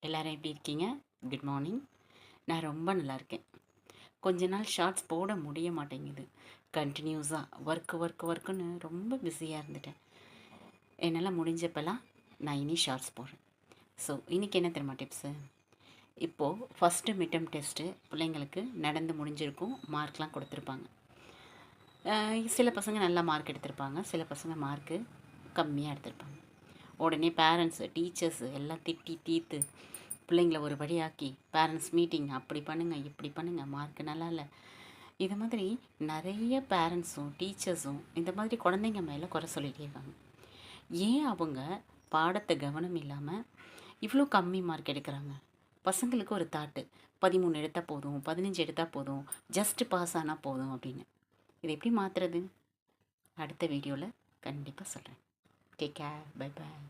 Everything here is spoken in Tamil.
எல்லோரும் எப்படி இருக்கீங்க? Good morning. நான் ரொம்ப நல்லா இருக்கேன். கொஞ்ச நாள் ஷார்ட்ஸ் போட முடிய மாட்டேங்குது. கண்டினியூஸாக ஒர்க்குன்னு ரொம்ப பிஸியாக இருந்துட்டேன். என்னால் முடிஞ்சப்பெல்லாம் நான் இனி ஷார்ட்ஸ் போடுறேன். ஸோ இன்றைக்கி என்ன தெரியுமா டிப்ஸு? இப்போது ஃபஸ்ட்டு மிட்டம் டெஸ்ட்டு பிள்ளைங்களுக்கு நடந்து முடிஞ்சிருக்கும். மார்க்லாம் கொடுத்துருப்பாங்க. சில பசங்க நல்லா மார்க் எடுத்திருப்பாங்க, சில பசங்க மார்க்கு கம்மியாக எடுத்திருப்பாங்க. உடனே பேரண்ட்ஸு, டீச்சர்ஸு எல்லாம் திட்டி தீர்த்து பிள்ளைங்கள ஒரு வழியாக்கி பேரண்ட்ஸ் மீட்டிங் அப்படி பண்ணுங்கள் இப்படி பண்ணுங்கள் மார்க்கு நல்லா இல்லை. இது மாதிரி நிறைய பேரண்ட்ஸும் டீச்சர்ஸும் இந்த மாதிரி குழந்தைங்க மேலே குறை சொல்லிகிட்டே இருக்காங்க. ஏன் அவங்க பாடத்தை கவனம் இல்லாமல் இவ்வளோ கம்மி மார்க் எடுக்கிறாங்க? பசங்களுக்கு ஒரு தாட்டு, 13 எடுத்தால் போதும், 15 எடுத்தால் போதும், ஜஸ்ட்டு பாஸ் ஆனால் போதும் அப்படின்னு. இதை எப்படி மாற்றுறது? அடுத்த வீடியோவில் கண்டிப்பாக சொல்கிறேன். Take care. Bye bye.